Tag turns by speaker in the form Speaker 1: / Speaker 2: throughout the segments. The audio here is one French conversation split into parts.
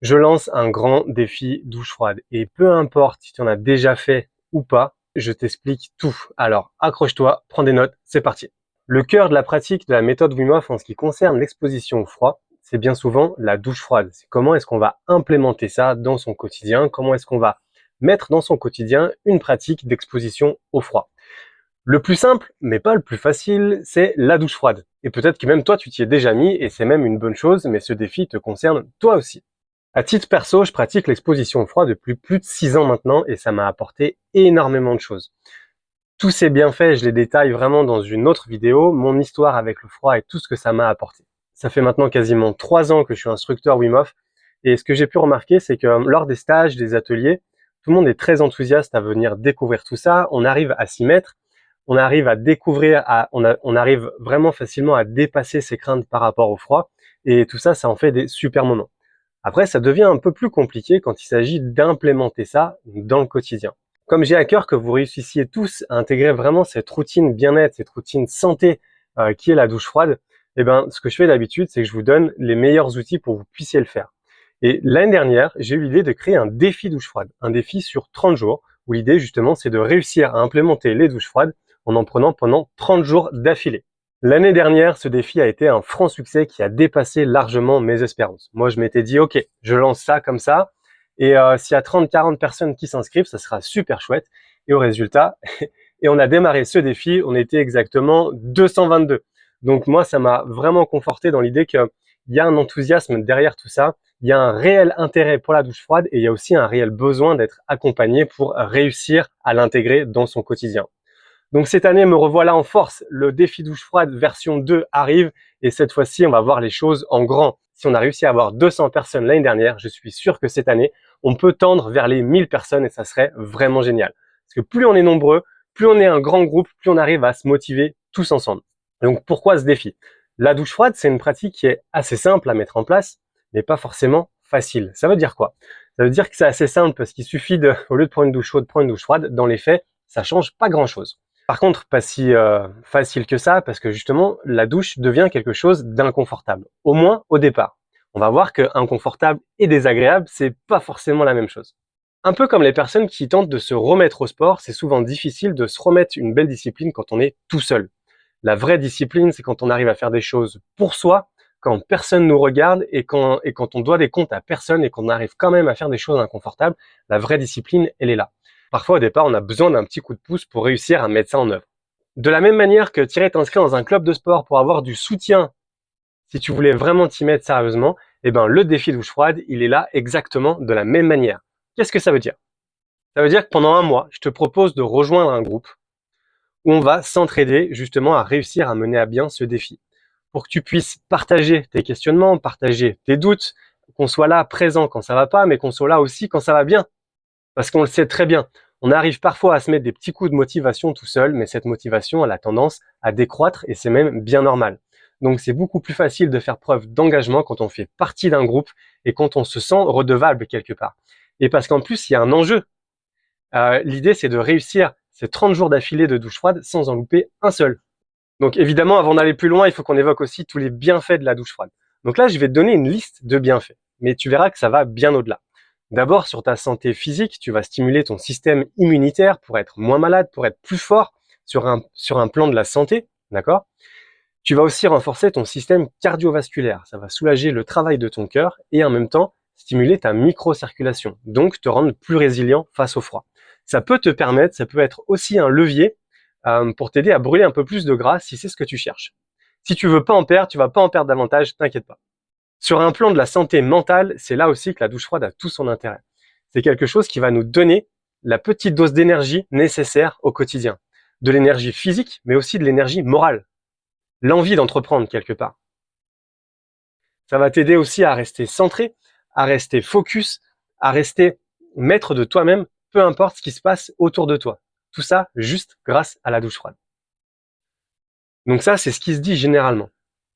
Speaker 1: Je lance un grand défi douche froide et peu importe si tu en as déjà fait ou pas, je t'explique tout. Alors accroche-toi, prends des notes, c'est parti. Le cœur de la pratique de la méthode Wim Hof en ce qui concerne l'exposition au froid, c'est bien souvent la douche froide. C'est comment est-ce qu'on va implémenter ça dans son quotidien, comment est-ce qu'on va mettre dans son quotidien une pratique d'exposition au froid. Le plus simple, mais pas le plus facile, c'est la douche froide. Et peut-être que même toi, tu t'y es déjà mis et c'est même une bonne chose, mais ce défi te concerne toi aussi. À titre perso, je pratique l'exposition au froid depuis plus de 6 ans maintenant et ça m'a apporté énormément de choses. Tous ces bienfaits, je les détaille vraiment dans une autre vidéo, mon histoire avec le froid et tout ce que ça m'a apporté. Ça fait maintenant quasiment 3 ans que je suis instructeur Wim Hof et ce que j'ai pu remarquer, c'est que lors des stages, des ateliers, tout le monde est très enthousiaste à venir découvrir tout ça, on arrive à s'y mettre, on arrive à découvrir, on arrive vraiment facilement à dépasser ses craintes par rapport au froid et tout ça, ça en fait des super moments. Après, ça devient un peu plus compliqué quand il s'agit d'implémenter ça dans le quotidien. Comme j'ai à cœur que vous réussissiez tous à intégrer vraiment cette routine bien-être, cette routine santé qui est la douche froide, eh ben, ce que je fais d'habitude, c'est que je vous donne les meilleurs outils pour que vous puissiez le faire. Et l'année dernière, j'ai eu l'idée de créer un défi douche froide, un défi sur 30 jours, où l'idée justement, c'est de réussir à implémenter les douches froides en prenant pendant 30 jours d'affilée. L'année dernière, ce défi a été un franc succès qui a dépassé largement mes espérances. Moi, je m'étais dit, ok, je lance ça comme ça, et s'il y a 30-40 personnes qui s'inscrivent, ça sera super chouette. Et au résultat, et on a démarré ce défi, on était exactement 222. Donc moi, ça m'a vraiment conforté dans l'idée qu'il y a un enthousiasme derrière tout ça, il y a un réel intérêt pour la douche froide et il y a aussi un réel besoin d'être accompagné pour réussir à l'intégrer dans son quotidien. Donc cette année, me revoilà en force. Le défi douche froide version 2 arrive et cette fois-ci, on va voir les choses en grand. Si on a réussi à avoir 200 personnes l'année dernière, je suis sûr que cette année, on peut tendre vers les 1000 personnes et ça serait vraiment génial. Parce que plus on est nombreux, plus on est un grand groupe, plus on arrive à se motiver tous ensemble. Donc pourquoi ce défi? La douche froide, c'est une pratique qui est assez simple à mettre en place, mais pas forcément facile. Ça veut dire quoi? Ça veut dire que c'est assez simple parce qu'il suffit de, au lieu de prendre une douche chaude, prendre une douche froide. Dans les faits, ça change pas grand-chose. Par contre, pas si facile que ça, parce que justement, la douche devient quelque chose d'inconfortable. Au moins au départ. On va voir que inconfortable et désagréable, c'est pas forcément la même chose. Un peu comme les personnes qui tentent de se remettre au sport, c'est souvent difficile de se remettre une belle discipline quand on est tout seul. La vraie discipline, c'est quand on arrive à faire des choses pour soi, quand personne nous regarde et quand on doit des comptes à personne et qu'on arrive quand même à faire des choses inconfortables. La vraie discipline, elle est là. Parfois, au départ, on a besoin d'un petit coup de pouce pour réussir à mettre ça en œuvre. De la même manière que t'irais t'inscrire dans un club de sport pour avoir du soutien, si tu voulais vraiment t'y mettre sérieusement, eh ben, le défi douche froide, il est là exactement de la même manière. Qu'est-ce que ça veut dire? Ça veut dire que pendant un mois, je te propose de rejoindre un groupe où on va s'entraider justement à réussir à mener à bien ce défi. Pour que tu puisses partager tes questionnements, partager tes doutes, qu'on soit là présent quand ça va pas, mais qu'on soit là aussi quand ça va bien. Parce qu'on le sait très bien, on arrive parfois à se mettre des petits coups de motivation tout seul, mais cette motivation, elle a tendance à décroître et c'est même bien normal. Donc c'est beaucoup plus facile de faire preuve d'engagement quand on fait partie d'un groupe et quand on se sent redevable quelque part. Et parce qu'en plus, il y a un enjeu. L'idée, c'est de réussir ces 30 jours d'affilée de douche froide sans en louper un seul. Donc évidemment, avant d'aller plus loin, il faut qu'on évoque aussi tous les bienfaits de la douche froide. Donc là, je vais te donner une liste de bienfaits, mais tu verras que ça va bien au-delà. D'abord, sur ta santé physique, tu vas stimuler ton système immunitaire pour être moins malade, pour être plus fort sur un plan de la santé, d'accord? Tu vas aussi renforcer ton système cardiovasculaire. Ça va soulager le travail de ton cœur et en même temps stimuler ta microcirculation, donc te rendre plus résilient face au froid. Ça peut te permettre, ça peut être aussi un levier pour t'aider à brûler un peu plus de gras si c'est ce que tu cherches. Si tu veux pas en perdre, tu vas pas en perdre davantage, t'inquiète pas. Sur un plan de la santé mentale, c'est là aussi que la douche froide a tout son intérêt. C'est quelque chose qui va nous donner la petite dose d'énergie nécessaire au quotidien. De l'énergie physique, mais aussi de l'énergie morale. L'envie d'entreprendre quelque part. Ça va t'aider aussi à rester centré, à rester focus, à rester maître de toi-même, peu importe ce qui se passe autour de toi. Tout ça juste grâce à la douche froide. Donc ça, c'est ce qui se dit généralement.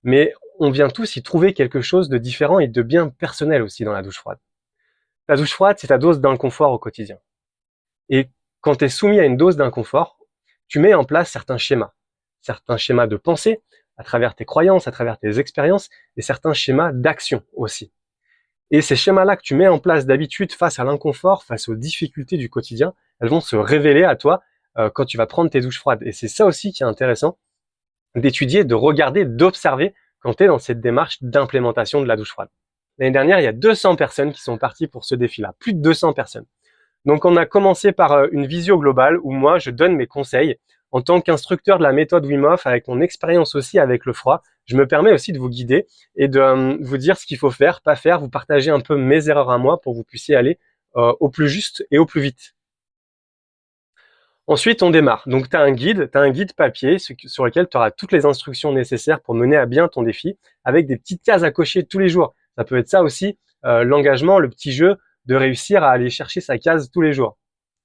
Speaker 1: Mais on vient tous y trouver quelque chose de différent et de bien personnel aussi dans la douche froide. La douche froide, c'est ta dose d'inconfort au quotidien. Et quand tu es soumis à une dose d'inconfort, tu mets en place certains schémas de pensée à travers tes croyances, à travers tes expériences et certains schémas d'action aussi. Et ces schémas-là que tu mets en place d'habitude face à l'inconfort, face aux difficultés du quotidien, elles vont se révéler à toi quand tu vas prendre tes douches froides. Et c'est ça aussi qui est intéressant d'étudier, de regarder, d'observer quand tu es dans cette démarche d'implémentation de la douche froide. L'année dernière, il y a 200 personnes qui sont parties pour ce défi-là, plus de 200 personnes. Donc on a commencé par une visio globale où moi je donne mes conseils en tant qu'instructeur de la méthode Wim Hof, avec mon expérience aussi avec le froid. Je me permets aussi de vous guider et de vous dire ce qu'il faut faire, pas faire, vous partager un peu mes erreurs à moi pour que vous puissiez aller au plus juste et au plus vite. Ensuite, on démarre. Donc, tu as un guide papier sur lequel tu auras toutes les instructions nécessaires pour mener à bien ton défi, avec des petites cases à cocher tous les jours. Ça peut être ça aussi, l'engagement, le petit jeu de réussir à aller chercher sa case tous les jours.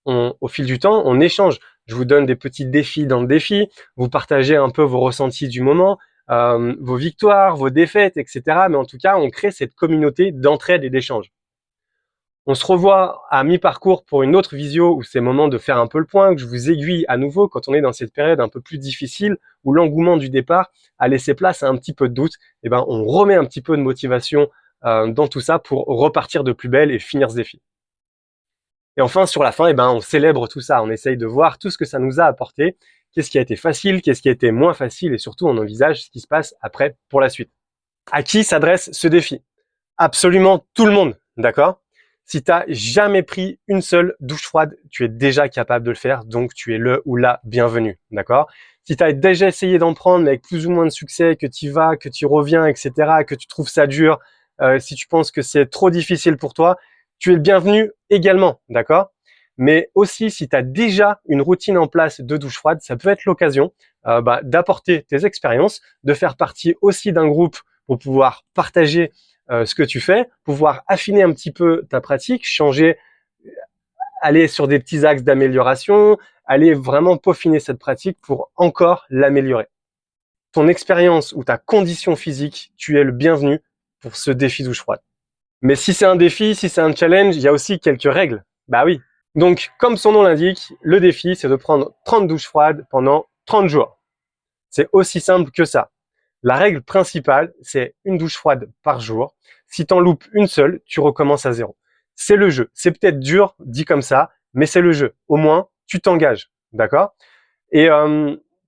Speaker 1: Au fil du temps, on échange. Je vous donne des petits défis dans le défi, vous partagez un peu vos ressentis du moment, vos victoires, vos défaites, etc. Mais en tout cas, on crée cette communauté d'entraide et d'échange. On se revoit à mi-parcours pour une autre visio où c'est le moment de faire un peu le point, que je vous aiguille à nouveau quand on est dans cette période un peu plus difficile où l'engouement du départ a laissé place à un petit peu de doute. Et ben, on remet un petit peu de motivation dans tout ça pour repartir de plus belle et finir ce défi. Et enfin, sur la fin, eh ben, on célèbre tout ça. On essaye de voir tout ce que ça nous a apporté, qu'est-ce qui a été facile, qu'est-ce qui a été moins facile, et surtout on envisage ce qui se passe après pour la suite. À qui s'adresse ce défi? Absolument tout le monde, d'accord? Si tu n'as jamais pris une seule douche froide, tu es déjà capable de le faire, donc tu es le ou la bienvenue, d'accord? Si tu as déjà essayé d'en prendre, mais avec plus ou moins de succès, que tu y vas, que tu reviens, etc., que tu trouves ça dur, si tu penses que c'est trop difficile pour toi, tu es le bienvenu également, d'accord? Mais aussi, si tu as déjà une routine en place de douche froide, ça peut être l'occasion d'apporter tes expériences, de faire partie aussi d'un groupe pour pouvoir partager ce que tu fais, pouvoir affiner un petit peu ta pratique, changer, aller sur des petits axes d'amélioration, aller vraiment peaufiner cette pratique pour encore l'améliorer. Ton expérience ou ta condition physique, tu es le bienvenu pour ce défi douche froide. Mais si c'est un défi, si c'est un challenge, il y a aussi quelques règles. Bah oui. Donc, comme son nom l'indique, le défi, c'est de prendre 30 douches froides pendant 30 jours. C'est aussi simple que ça. La règle principale, c'est une douche froide par jour. Si t'en loupes une seule, tu recommences à zéro. C'est le jeu. C'est peut-être dur, dit comme ça, mais c'est le jeu. Au moins, tu t'engages. D'accord? Et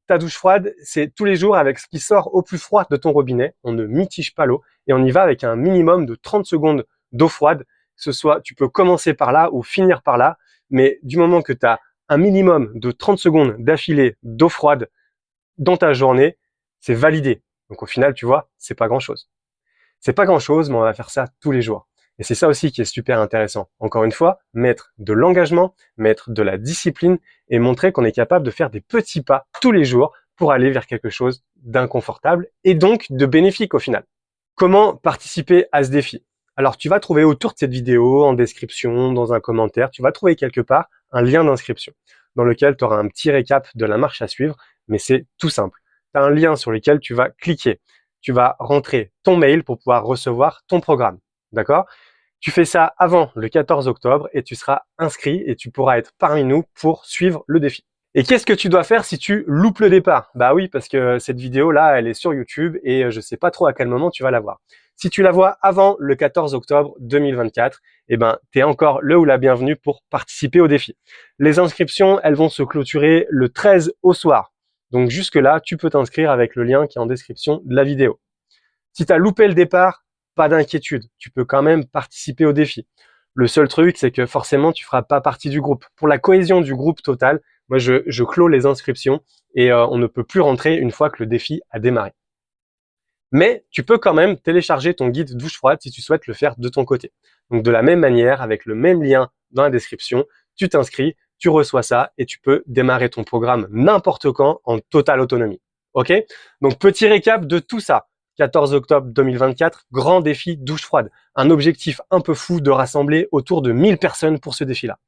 Speaker 1: ta douche froide, c'est tous les jours avec ce qui sort au plus froid de ton robinet. On ne mitige pas l'eau et on y va avec un minimum de 30 secondes d'eau froide. Ce soit, tu peux commencer par là ou finir par là, mais du moment que tu as un minimum de 30 secondes d'affilée d'eau froide dans ta journée, c'est validé. Donc au final, tu vois, c'est pas grand-chose. C'est pas grand-chose, mais on va faire ça tous les jours. Et c'est ça aussi qui est super intéressant. Encore une fois, mettre de l'engagement, mettre de la discipline et montrer qu'on est capable de faire des petits pas tous les jours pour aller vers quelque chose d'inconfortable et donc de bénéfique au final. Comment participer à ce défi? Alors tu vas trouver autour de cette vidéo, en description, dans un commentaire, tu vas trouver quelque part un lien d'inscription dans lequel tu auras un petit récap de la marche à suivre, mais c'est tout simple. Tu as un lien sur lequel tu vas cliquer. Tu vas rentrer ton mail pour pouvoir recevoir ton programme. D'accord? Tu fais ça avant le 14 octobre et tu seras inscrit et tu pourras être parmi nous pour suivre le défi. Et qu'est-ce que tu dois faire si tu loupes le départ? Bah oui, parce que cette vidéo-là, elle est sur YouTube et je sais pas trop à quel moment tu vas la voir. Si tu la vois avant le 14 octobre 2024, eh ben, t'es encore le ou la bienvenue pour participer au défi. Les inscriptions, elles vont se clôturer le 13 au soir. Donc jusque-là, tu peux t'inscrire avec le lien qui est en description de la vidéo. Si tu as loupé le départ, pas d'inquiétude, tu peux quand même participer au défi. Le seul truc, c'est que forcément, tu feras pas partie du groupe. Pour la cohésion du groupe total, moi, je clôt les inscriptions et on ne peut plus rentrer une fois que le défi a démarré. Mais tu peux quand même télécharger ton guide douche froide si tu souhaites le faire de ton côté. Donc de la même manière, avec le même lien dans la description, tu t'inscris, tu reçois ça et tu peux démarrer ton programme n'importe quand en totale autonomie. Ok? Donc petit récap de tout ça. 14 octobre 2024, grand défi douche froide. Un objectif un peu fou de rassembler autour de 1000 personnes pour ce défi-là.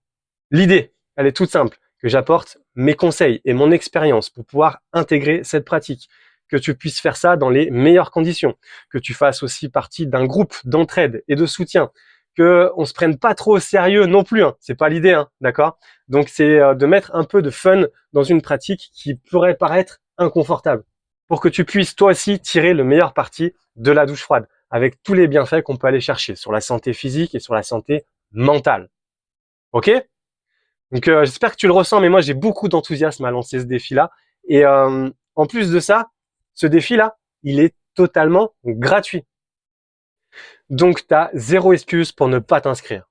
Speaker 1: L'idée, elle est toute simple, que j'apporte mes conseils et mon expérience pour pouvoir intégrer cette pratique, que tu puisses faire ça dans les meilleures conditions, que tu fasses aussi partie d'un groupe d'entraide et de soutien, que on se prenne pas trop au sérieux non plus, hein. C'est pas l'idée, hein, d'accord? Donc c'est de mettre un peu de fun dans une pratique qui pourrait paraître inconfortable, pour que tu puisses toi aussi tirer le meilleur parti de la douche froide, avec tous les bienfaits qu'on peut aller chercher sur la santé physique et sur la santé mentale. Ok? Donc j'espère que tu le ressens, mais moi j'ai beaucoup d'enthousiasme à lancer ce défi-là. Et en plus de ça, ce défi-là, il est totalement gratuit. Donc tu as zéro excuse pour ne pas t'inscrire.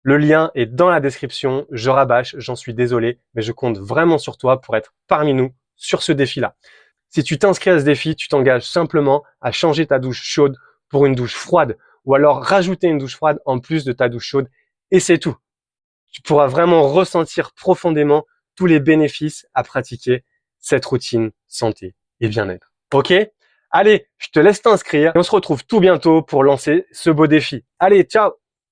Speaker 1: Le lien est dans la description, je rabâche, j'en suis désolé, mais je compte vraiment sur toi pour être parmi nous sur ce défi-là. Si tu t'inscris à ce défi, tu t'engages simplement à changer ta douche chaude pour une douche froide ou alors rajouter une douche froide en plus de ta douche chaude et c'est tout. Tu pourras vraiment ressentir profondément tous les bénéfices à pratiquer cette routine santé et bien-être. Ok? Allez, je te laisse t'inscrire et on se retrouve tout bientôt pour lancer ce beau défi. Allez, ciao!